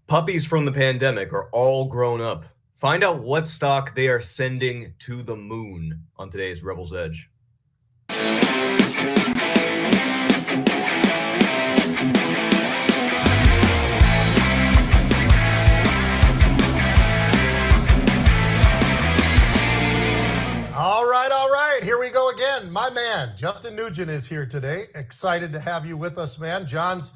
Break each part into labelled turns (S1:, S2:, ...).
S1: Puppies from the pandemic are all grown up. Find out what stock they are sending to the moon on today's Rebel's Edge.
S2: All right. Here we go again. My man, Justin Nugent is here today. Excited to have you with us, man. John's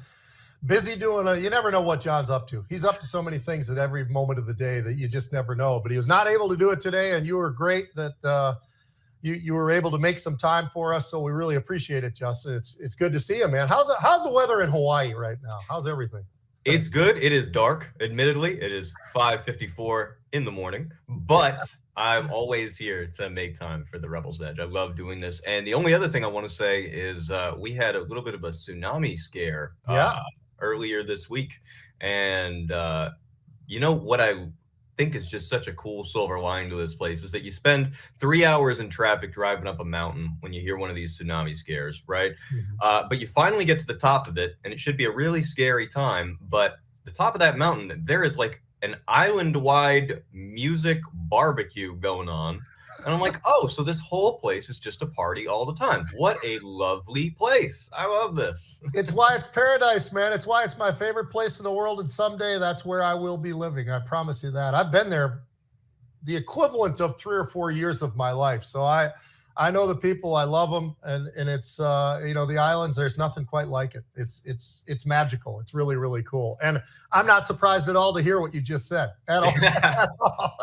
S2: busy you never know what John's up to. He's up to so many things at every moment of the day that you just never know. But he was not able to do it today, and you were great that you were able to make some time for us. So we really appreciate it, Justin. It's good to see you, man. How's the weather in Hawaii right now? How's everything?
S1: It's good. It is dark, admittedly. It is 5:54 in the morning, but I'm always here to make time for the Rebel's Edge. I love doing this. And the only other thing I want to say is we had a little bit of a tsunami scare earlier this week. And you know what I think is just such a cool silver lining to this place is that you spend 3 hours in traffic driving up a mountain when you hear one of these tsunami scares, right? Mm-hmm. But you finally get to the top of it, and it should be a really scary time. But the top of that mountain, there is like an island-wide music barbecue going on. And I'm like, oh, so this whole place is just a party all the time. What a lovely place. I love this.
S2: It's why it's paradise, man. It's why it's my favorite place in the world. And someday that's where I will be living. I promise you that. I've been there the equivalent of 3 or 4 years of my life. So I know the people, I love them. And it's, the islands, there's nothing quite like it. It's magical. It's really, really cool. And I'm not surprised at all to hear what you just said at all. At all.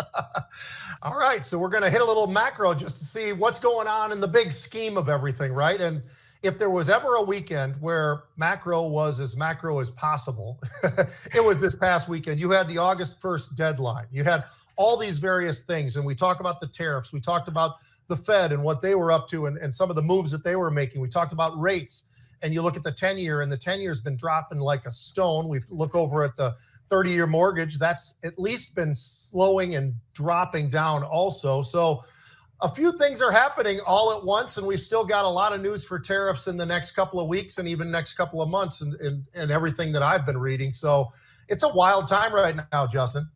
S2: All right. So we're going to hit a little macro just to see what's going on in the big scheme of everything, right? And if there was ever a weekend where macro was as macro as possible, it was this past weekend. You had the August 1st deadline. You had all these various things. And we talked about the tariffs. We talked about the Fed and what they were up to and some of the moves that they were making. We talked about rates, and you look at the 10-year, and the 10-year's been dropping like a stone. We look over at the 30-year mortgage. That's at least been slowing and dropping down also. So a few things are happening all at once, and we've still got a lot of news for tariffs in the next couple of weeks and even next couple of months and everything that I've been reading. So it's a wild time right now, Justin.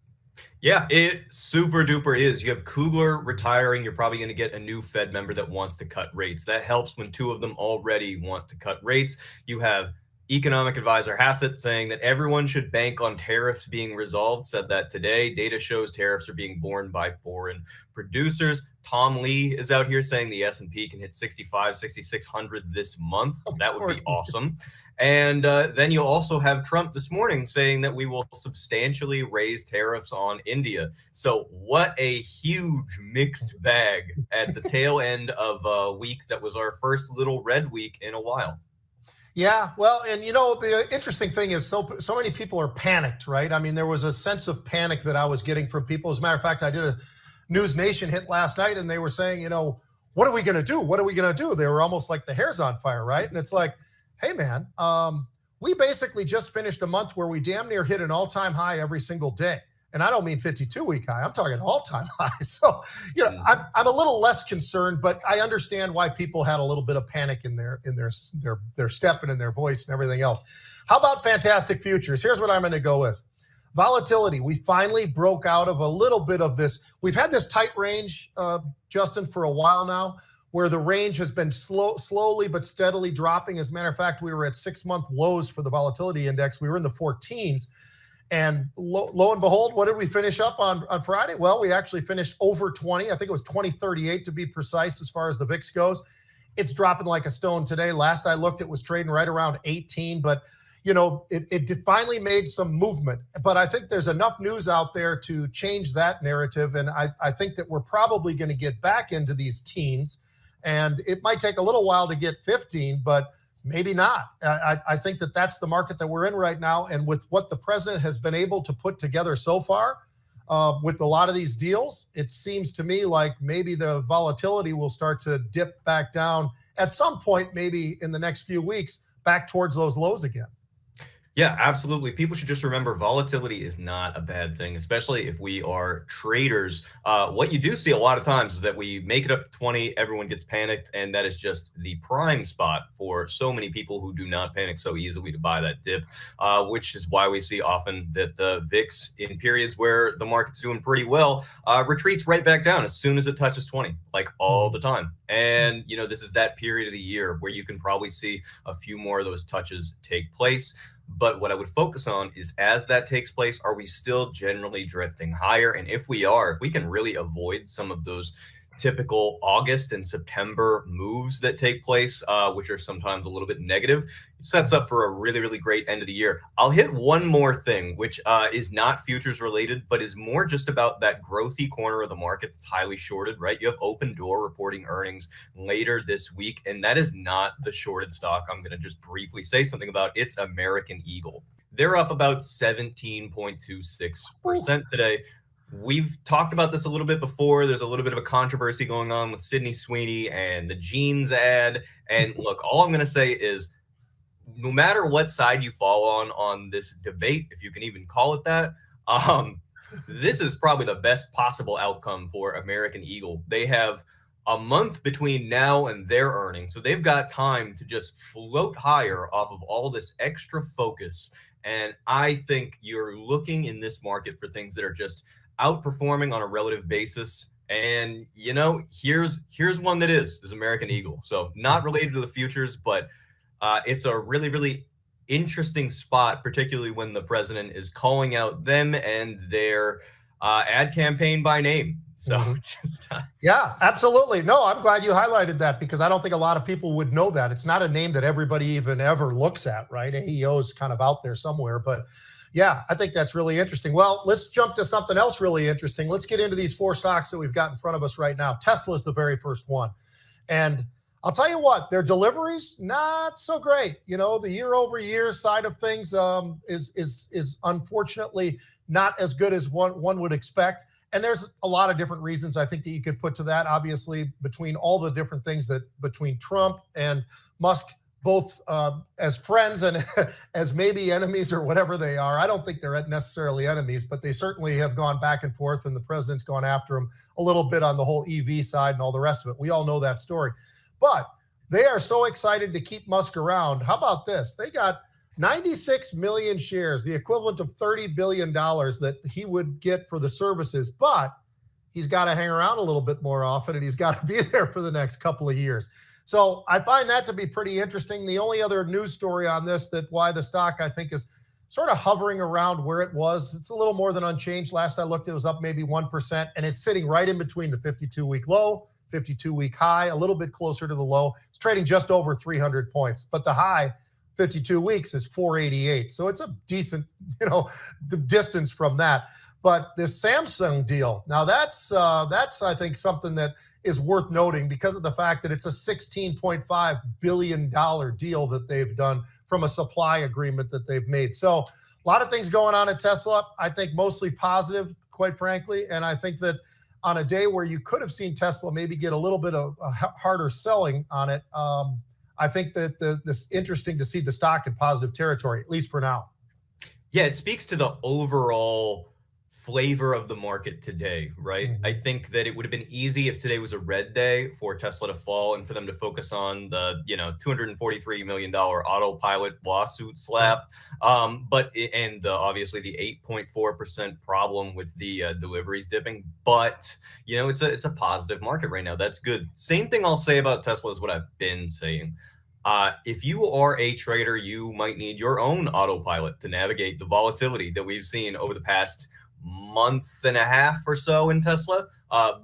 S1: Yeah, it super duper is. You have Kugler retiring. You're probably going to get a new Fed member that wants to cut rates. That helps when two of them already want to cut rates. You have economic advisor Hassett saying that everyone should bank on tariffs being resolved, said that today. Data shows tariffs are being borne by foreign producers. Tom Lee is out here saying the S&P can hit 6,600 this month. That would be awesome. And then you'll also have Trump this morning saying that we will substantially raise tariffs on India. So what a huge mixed bag at the tail end of a week that was our first little red week in a while.
S2: Yeah, well, and the interesting thing is so many people are panicked, right? I mean, there was a sense of panic that I was getting from people. As a matter of fact, I did a News Nation hit last night, and they were saying, what are we going to do? What are we going to do? They were almost like the hair's on fire, right? And it's like, hey, man, we basically just finished a month where we damn near hit an all-time high every single day. And I don't mean 52-week high. I'm talking all-time high. So, I'm a little less concerned, but I understand why people had a little bit of panic in their step and in their voice and everything else. How about fantastic futures? Here's what I'm going to go with. Volatility. We finally broke out of a little bit of this. We've had this tight range, Justin, for a while now, where the range has been slowly but steadily dropping. As a matter of fact, we were at 6-month lows for the volatility index. We were in the 14s. And lo and behold, what did we finish up on Friday? Well, we actually finished over 20. I think it was 2038 to be precise as far as the VIX goes. It's dropping like a stone today. Last I looked, it was trading right around 18. But, it finally made some movement. But I think there's enough news out there to change that narrative. And I think that we're probably going to get back into these teens. And it might take a little while to get 15, but maybe not. I think that that's the market that we're in right now. And with what the president has been able to put together so far with a lot of these deals, it seems to me like maybe the volatility will start to dip back down at some point, maybe in the next few weeks, back towards those lows again.
S1: Yeah, absolutely. People should just remember volatility is not a bad thing, especially if we are traders. What you do see a lot of times is that we make it up to 20, everyone gets panicked, and that is just the prime spot for so many people who do not panic so easily to buy that dip, which is why we see often that the VIX in periods where the market's doing pretty well retreats right back down as soon as it touches 20, like all the time. And, this is that period of the year where you can probably see a few more of those touches take place. But what I would focus on is as that takes place, are we still generally drifting higher? And if we are, if we can really avoid some of those typical August and September moves that take place, which are sometimes a little bit negative, sets up for a really, really great end of the year. I'll hit one more thing, which is not futures related, but is more just about that growthy corner of the market that's highly shorted, right? You have Open Door reporting earnings later this week, and that is not the shorted stock I'm going to just briefly say something about. It's American Eagle. They're up about 17.26% today. We've talked about this a little bit before. There's a little bit of a controversy going on with Sydney Sweeney and the jeans ad. And look, all I'm going to say is no matter what side you fall on this debate, if you can even call it that, this is probably the best possible outcome for American Eagle. They have a month between now and their earnings, so they've got time to just float higher off of all this extra focus. And I think you're looking in this market for things that are just outperforming on a relative basis. And here's one that is American Eagle. So not related to the futures, but it's a really, really interesting spot, particularly when the president is calling out them and their ad campaign by name. So
S2: yeah, absolutely. No, I'm glad you highlighted that because I don't think a lot of people would know that. It's not a name that everybody even ever looks at, right? AEO is kind of out there somewhere, but yeah, I think that's really interesting. Well, let's jump to something else really interesting. Let's get into these four stocks that we've got in front of us right now. Tesla is the very first one. And I'll tell you what, their deliveries, not so great. The year over year side of things is unfortunately not as good as one would expect. And there's a lot of different reasons I think that you could put to that. Obviously, between all the different things that between Trump and Musk, both as friends and as maybe enemies or whatever they are. I don't think they're necessarily enemies, but they certainly have gone back and forth, and the president's gone after them a little bit on the whole EV side and all the rest of it. We all know that story. But they are so excited to keep Musk around. How about this? They got 96 million shares, the equivalent of $30 billion that he would get for the services. But he's got to hang around a little bit more often, and he's got to be there for the next couple of years. So I find that to be pretty interesting. The only other news story on this, that why the stock, I think, is sort of hovering around where it was. It's a little more than unchanged. Last I looked, it was up maybe 1%, and it's sitting right in between the 52-week low, 52-week high, a little bit closer to the low. It's trading just over 300 points, but the high 52 weeks is 488. So it's a decent, the distance from that. But this Samsung deal, now that's I think something that is worth noting because of the fact that it's a $16.5 billion deal that they've done from a supply agreement that they've made. So a lot of things going on at Tesla. I think mostly positive, quite frankly. And I think that on a day where you could have seen Tesla maybe get a little bit of harder selling on it, I think that this interesting to see the stock in positive territory, at least for now.
S1: Yeah, it speaks to the overall flavor of the market today, right?
S2: Mm-hmm.
S1: I think that it would have been easy if today was a red day for Tesla to fall and for them to focus on the, $243 million autopilot lawsuit slap. Obviously the 8.4% problem with the deliveries dipping. But, it's a positive market right now. That's good. Same thing I'll say about Tesla is what I've been saying. If you are a trader, you might need your own autopilot to navigate the volatility that we've seen over the past month and a half or so in Tesla.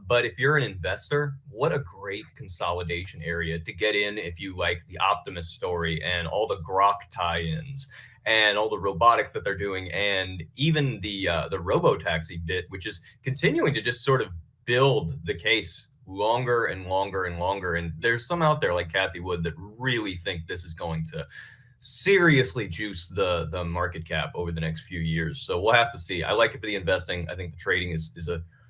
S1: But if you're an investor, what a great consolidation area to get in if you like the Optimus story and all the Grok tie-ins and all the robotics that they're doing, and even the robo-taxi bit, which is continuing to just sort of build the case longer and longer and longer. And there's some out there like Kathy Wood that really think this is going to seriously juice the market cap over the next few years. So we'll have to see. I like it for the investing. I think the trading is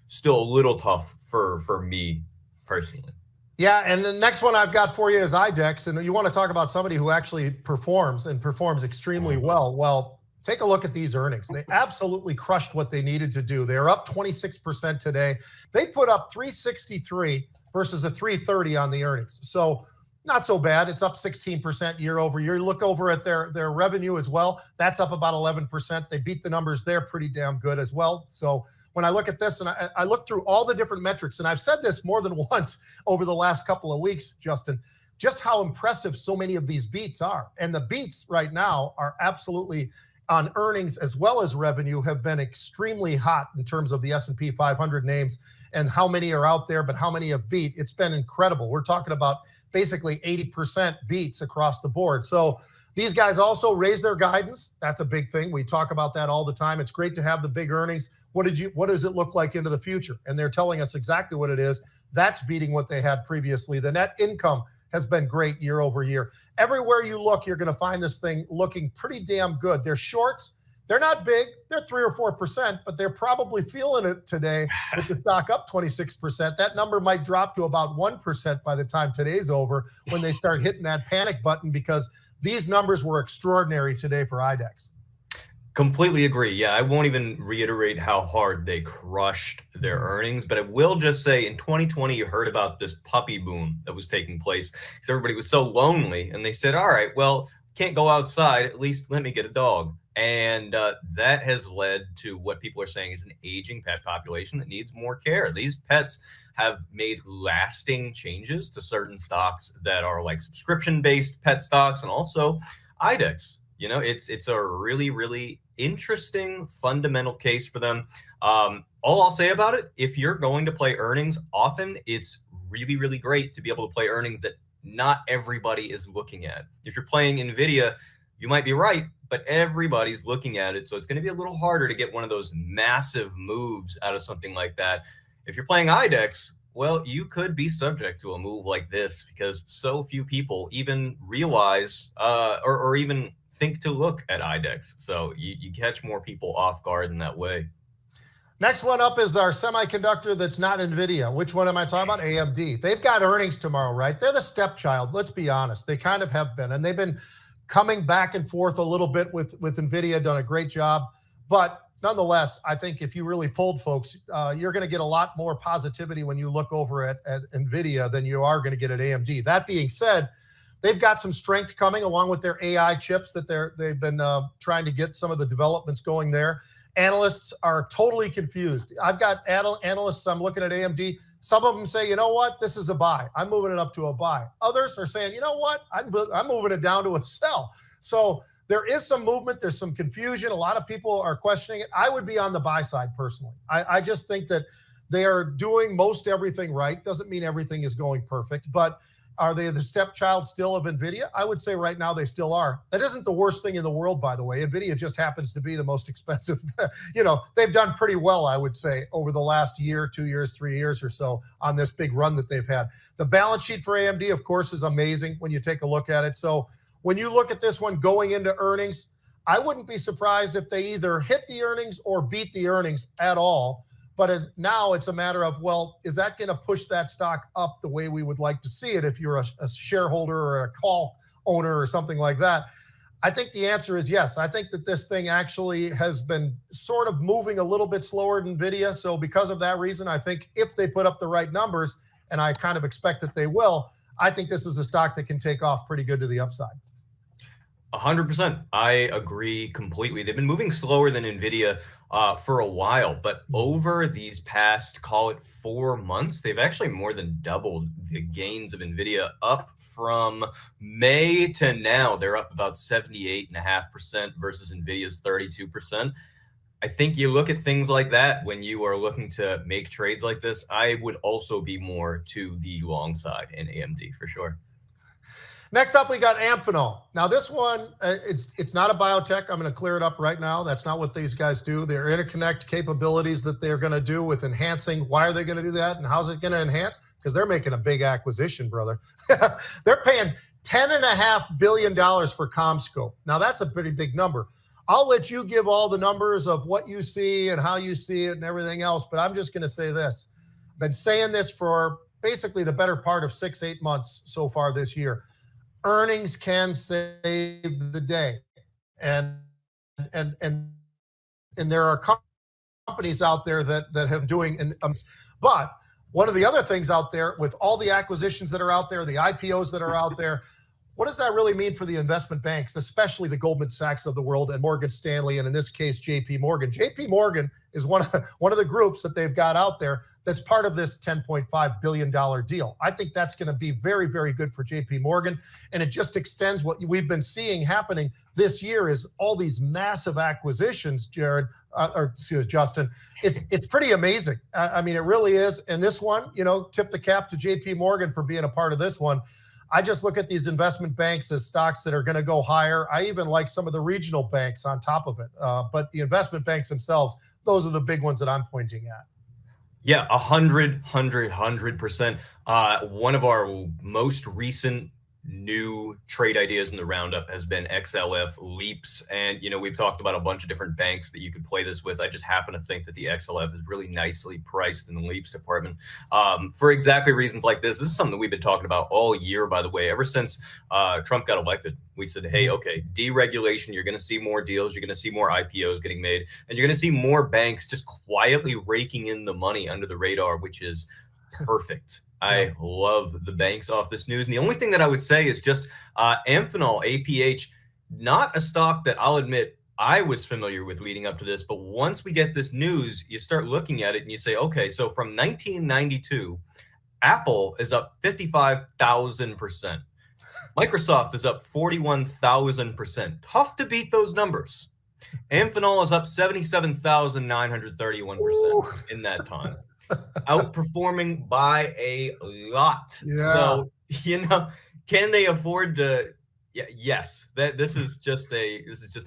S1: still a little tough for me personally.
S2: Yeah, and the next one I've got for you is IDEXX, and you want to talk about somebody who actually performs and performs extremely well. Well, take a look at these earnings. They absolutely crushed what they needed to do. They're up 26% today. They put up 363 versus a 330 on the earnings. So not so bad. It's up 16% year over year. You look over at their revenue as well. That's up about 11%. They beat the numbers there pretty damn good as well. So when I look at this and I look through all the different metrics, and I've said this more than once over the last couple of weeks, Justin, just how impressive so many of these beats are. And the beats right now are absolutely on earnings as well as revenue have been extremely hot in terms of the S&P 500 names and how many are out there, but how many have beat. It's been incredible. We're talking about basically 80% beats across the board. So these guys also raise their guidance. That's a big thing. We talk about that all the time. It's great to have the big earnings. What does it look like into the future? And they're telling us exactly what it is. That's beating what they had previously. The net income has been great year over year. Everywhere you look, you're going to find this thing looking pretty damn good. They're shorts. They're not big. They're 3 or 4%, but they're probably feeling it today with the stock up 26%. That number might drop to about 1% by the time today's over when they start hitting that panic button, because these numbers were extraordinary today for IDEXX.
S1: Completely agree. Yeah, I won't even reiterate how hard they crushed their earnings, but I will just say in 2020, you heard about this puppy boom that was taking place because everybody was so lonely. And they said, all right, well, can't go outside. At least let me get a dog. And that has led to what people are saying is an aging pet population that needs more care. These pets have made lasting changes to certain stocks that are like subscription-based pet stocks, and also IDEXX. You know, it's a really, really interesting fundamental case for them. All I'll say about it, if you're going to play earnings, often it's really, really great to be able to play earnings that not everybody is looking at. If you're playing NVIDIA, you might be right, but everybody's looking at it. So it's going to be a little harder to get one of those massive moves out of something like that. If you're playing IDEXX, well, you could be subject to a move like this because so few people even realize or even think to look at IDEXX. So you catch more people off guard in that way.
S2: Next one up is our semiconductor that's not NVIDIA. Which one am I talking about? AMD. They've got earnings tomorrow, right? They're the stepchild. Let's be honest. They kind of have been. And they've been coming back and forth a little bit with NVIDIA, done a great job. But nonetheless, I think if you really pulled folks, you're going to get a lot more positivity when you look over at NVIDIA than you are going to get at AMD. That being said, they've got some strength coming along with their AI chips that they've been trying to get some of the developments going there. Analysts are totally confused. I've got analysts, I'm looking at AMD. Some of them say, you know what, this is a buy. I'm moving it up to a buy. Others are saying, you know what, I'm moving it down to a sell. So there is some movement. There's some confusion. A lot of people are questioning it. I would be on the buy side personally. I just think that they are doing most everything right. Doesn't mean everything is going perfect, but are they the stepchild still of NVIDIA? I would say right now they still are. That isn't the worst thing in the world, by the way. NVIDIA just happens to be the most expensive. They've done pretty well, I would say, over the last year, 2 years, 3 years or so on this big run that they've had. The balance sheet for AMD, of course, is amazing when you take a look at it. So when you look at this one going into earnings, I wouldn't be surprised if they either hit the earnings or beat the earnings at all. But now it's a matter of, well, is that going to push that stock up the way we would like to see it if you're a shareholder or a call owner or something like that? I think the answer is yes. I think that this thing actually has been sort of moving a little bit slower than NVIDIA. So because of that reason, I think if they put up the right numbers, and I kind of expect that they will, I think this is a stock that can take off pretty good to the upside.
S1: 100%. I agree completely. They've been moving slower than NVIDIA for a while, but over these past, call it 4 months, they've actually more than doubled the gains of NVIDIA up from May to now. They're up about 78.5% versus NVIDIA's 32%. I think you look at things like that when you are looking to make trades like this. I would also be more to the long side in AMD for sure.
S2: Next up, we got Amphenol. Now, this one, it's not a biotech. I'm going to clear it up right now. That's not what these guys do. Their interconnect capabilities that they're going to do with enhancing. Why are they going to do that? And how's it going to enhance? Because they're making a big acquisition, brother. They're paying $10.5 billion for CommScope. Now, that's a pretty big number. I'll let you give all the numbers of what you see and how you see it and everything else, but I'm just going to say this. I've been saying this for basically the better part of 6-8 months so far this year. Earnings can save the day. And and and and there are companies out there that have doing but one of the other things out there with all the acquisitions that are out there, the IPOs that are out there, what does that really mean for the investment banks, especially the Goldman Sachs of the world and Morgan Stanley, and in this case, JP Morgan? JP Morgan is one of the groups that they've got out there that's part of this $10.5 billion deal. I think that's going to be very, very good for JP Morgan, and it just extends what we've been seeing happening this year is all these massive acquisitions, Justin. It's pretty amazing. I mean, it really is. And this one, tip the cap to JP Morgan for being a part of this one. I just look at these investment banks as stocks that are going to go higher. I even like some of the regional banks on top of it. But the investment banks themselves, those are the big ones that I'm pointing at.
S1: Yeah, 100%. One of our most recent new trade ideas in the roundup has been XLF Leaps. And, we've talked about a bunch of different banks that you could play this with. I just happen to think that the XLF is really nicely priced in the Leaps department for exactly reasons like this. This is something that we've been talking about all year, by the way, ever since Trump got elected. We said, hey, okay, deregulation, you're going to see more deals, you're going to see more IPOs getting made, and you're going to see more banks just quietly raking in the money under the radar, which is perfect. I love the banks off this news. And the only thing that I would say is just Amphenol, APH, not a stock that I'll admit I was familiar with leading up to this. But once we get this news, you start looking at it and you say, okay, so from 1992, Apple is up 55,000%. Microsoft is up 41,000%. Tough to beat those numbers. Amphenol is up 77,931% in that time. Outperforming by a lot.
S2: Yeah.
S1: So, can they afford to? Yeah, yes. This is just a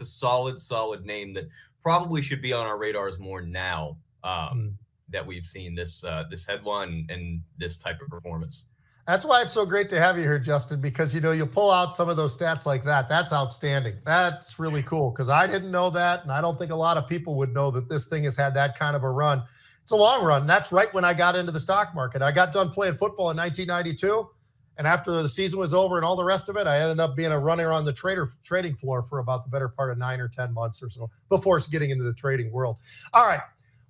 S1: solid name that probably should be on our radars more now that we've seen this headline and this type of performance.
S2: That's why it's so great to have you here, Justin, because you pull out some of those stats like that. That's outstanding. That's really cool because I didn't know that, and I don't think a lot of people would know that this thing has had that kind of a run. It's a long run. That's right when I got into the stock market. I got done playing football in 1992, and after the season was over and all the rest of it, I ended up being a runner on the trading floor for about the better part of 9 or 10 months or so before getting into the trading world. All right,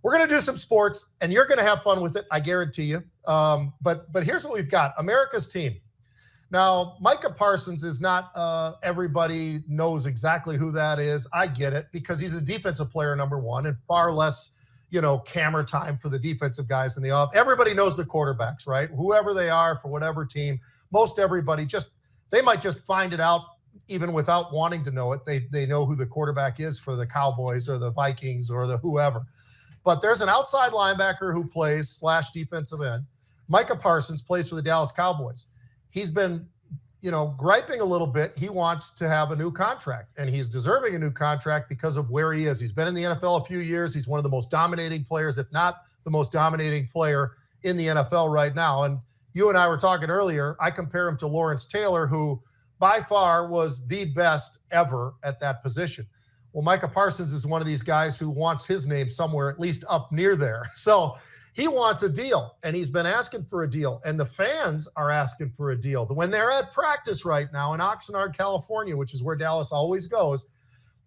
S2: we're going to do some sports, and you're going to have fun with it, I guarantee you. But here's what we've got. America's team. Now, Micah Parsons is not everybody knows exactly who that is. I get it because he's a defensive player, number one, and far less camera time for the defensive guys in the off. Everybody knows the quarterbacks, right? Whoever they are for whatever team, most everybody they might just find it out even without wanting to know it. They know who the quarterback is for the Cowboys or the Vikings or the whoever. But there's an outside linebacker who plays / defensive end. Micah Parsons plays for the Dallas Cowboys. He's been griping a little bit. He wants to have a new contract, and he's deserving a new contract because of where he is. He's been in the NFL a few years. He's one of the most dominating players, if not the most dominating player in the NFL right now. And you and I were talking earlier, I compare him to Lawrence Taylor, who by far was the best ever at that position. Well, Micah Parsons is one of these guys who wants his name somewhere at least up near there. So he wants a deal, and he's been asking for a deal, and the fans are asking for a deal. When they're at practice right now in Oxnard, California, which is where Dallas always goes,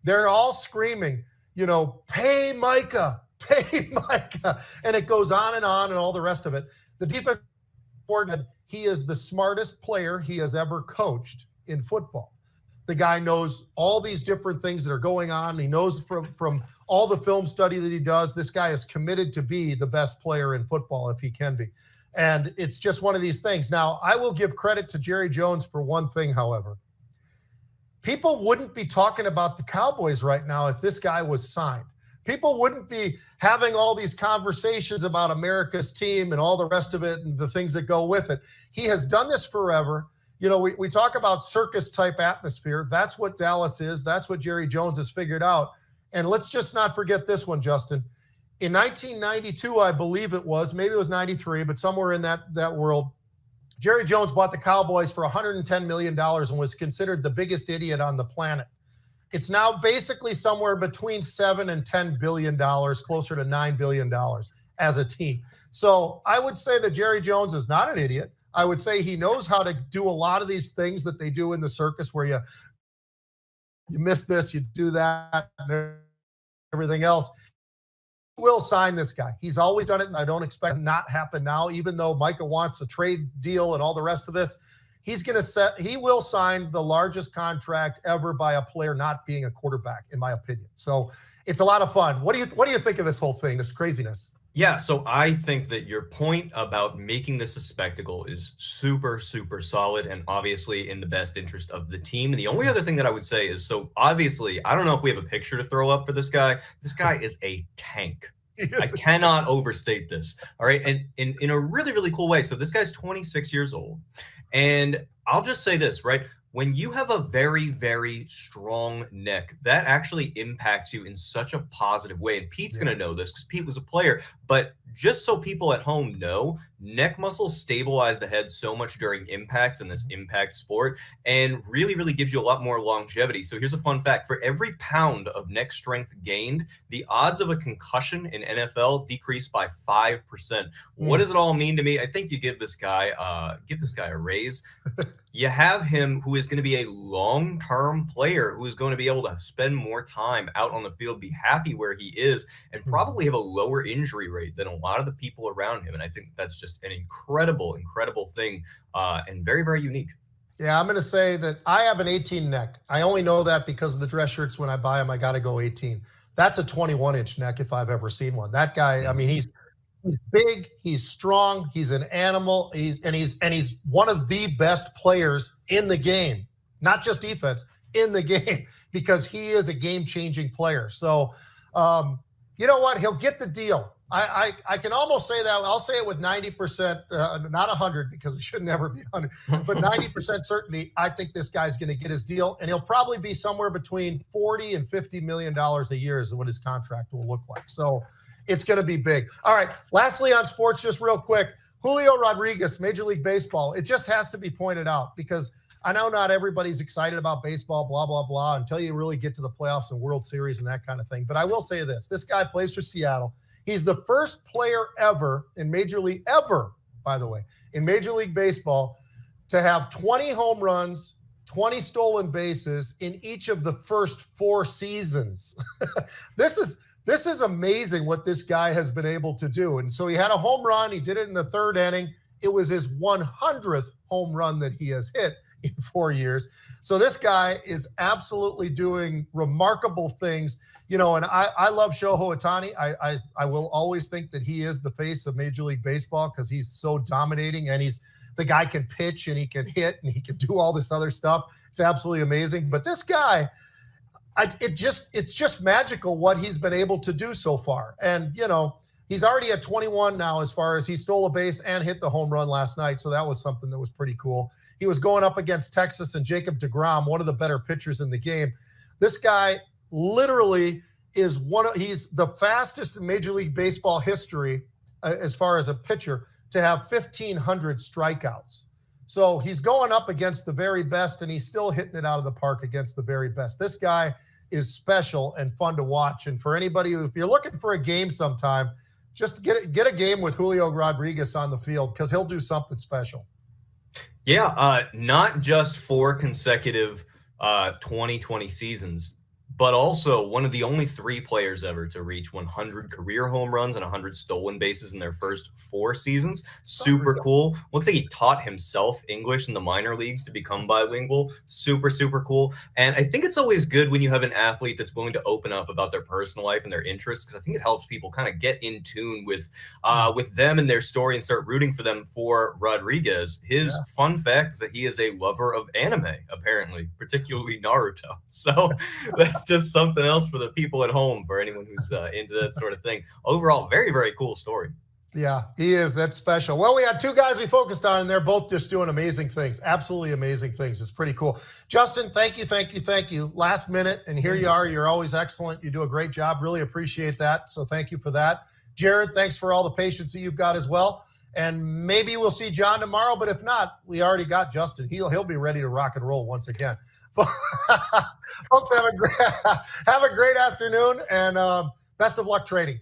S2: they're all screaming, pay Micah, and it goes on and all the rest of it. The defense coordinator, he is the smartest player he has ever coached in football. The guy knows all these different things that are going on. He knows from all the film study that he does, this guy is committed to be the best player in football if he can be. And it's just one of these things. Now, I will give credit to Jerry Jones for one thing, however. People wouldn't be talking about the Cowboys right now if this guy was signed. People wouldn't be having all these conversations about America's team and all the rest of it and the things that go with it. He has done this forever. We talk about circus type atmosphere. That's what Dallas is. That's what Jerry Jones has figured out. And let's just not forget this one, Justin. In 1992, I believe it was, maybe it was 93, but somewhere in that world, Jerry Jones bought the Cowboys for $110 million and was considered the biggest idiot on the planet. It's now basically somewhere between $7 and $10 billion, closer to $9 billion. as a team. So I would say that Jerry Jones is not an idiot. I would say he knows how to do a lot of these things that they do in the circus where you miss this, you do that, and everything else. Will sign this guy. He's always done it, and I don't expect it to not happen now, even though Micah wants a trade deal and all the rest of this. He will sign the largest contract ever by a player not being a quarterback, in my opinion. So it's a lot of fun. What do you think of this whole thing, this craziness?
S1: Yeah, so I think that your point about making this a spectacle is super, super solid and obviously in the best interest of the team. And the only other thing that I would say is, so obviously, I don't know if we have a picture to throw up for this guy. This guy is a tank. I cannot overstate this. All right. And in a really, really cool way. So this guy's 26 years old. And I'll just say this, right? When you have a very, very strong neck, that actually impacts you in such a positive way. And Pete's going to know this because Pete was a player. But just so people at home know, neck muscles stabilize the head so much during impacts in this impact sport and really, really gives you a lot more longevity. So here's a fun fact. For every pound of neck strength gained, the odds of a concussion in NFL decrease by 5%. What does it all mean to me? I think you give this guy a raise. You have him who is going to be a long-term player who is going to be able to spend more time out on the field, be happy where he is, and probably have a lower injury rate than a lot of the people around him. And I think that's just an incredible, incredible thing and very, very unique.
S2: Yeah, I'm going to say that I have an 18 neck. I only know that because of the dress shirts. When I buy them, I got to go 18. That's a 21-inch neck if I've ever seen one. That guy, I mean, he's big, he's strong, he's an animal, he's one of the best players in the game, not just defense, in the game, because he is a game-changing player. So, you know what? He'll get the deal. I can almost say that. I'll say it with 90%, not 100, because it should never be 100, but 90% certainty. I think this guy's going to get his deal, and he'll probably be somewhere between $40 and $50 million a year is what his contract will look like. So it's going to be big. All right. Lastly on sports, just real quick, Julio Rodriguez, Major League Baseball. It just has to be pointed out because I know not everybody's excited about baseball, blah, blah, blah, until you really get to the playoffs and World Series and that kind of thing. But I will say this. This guy plays for Seattle. He's the first player ever in Major League, by the way, in Major League Baseball to have 20 home runs, 20 stolen bases in each of the first 4 seasons. This is amazing what this guy has been able to do. And so he had a home run. He did it in the 3rd inning. It was his 100th home run that he has hit in 4 years. So this guy is absolutely doing remarkable things. You know, and I love Shohei Ohtani. I will always think that he is the face of Major League Baseball because he's so dominating and the guy can pitch and he can hit and he can do all this other stuff. It's absolutely amazing. But this guy, it's just magical what he's been able to do so far. And, you know, he's already at 21 now as far as he stole a base and hit the home run last night. So that was something that was pretty cool. He was going up against Texas and Jacob deGrom, one of the better pitchers in the game. This guy literally is he's the fastest in Major League Baseball history as far as a pitcher to have 1,500 strikeouts. So he's going up against the very best, and he's still hitting it out of the park against the very best. This guy is special and fun to watch. And for anybody who, if you're looking for a game sometime, just get a game with Julio Rodriguez on the field because he'll do something special.
S1: Yeah, not just 4 consecutive 2020 seasons, but also one of the only 3 players ever to reach 100 career home runs and 100 stolen bases in their first 4 seasons. Super cool. Looks like he taught himself English in the minor leagues to become bilingual. Super, super cool. And I think it's always good when you have an athlete that's willing to open up about their personal life and their interests, because I think it helps people kind of get in tune with them and their story and start rooting for them. For Rodriguez, his fun fact is that he is a lover of anime, apparently, particularly Naruto. So that's just something else for the people at home, for anyone who's into that sort of thing. Overall, very, very cool story.
S2: Yeah, he is. That's special. Well, we had 2 guys we focused on, and they're both just doing amazing things. Absolutely amazing things. It's pretty cool. Justin, thank you. Last minute, and here you are. You're always excellent. You do a great job. Really appreciate that. So thank you for that. Jared, thanks for all the patience that you've got as well. And maybe we'll see John tomorrow, but if not, we already got Justin. He'll be ready to rock and roll once again. Folks, have a great afternoon, and best of luck trading.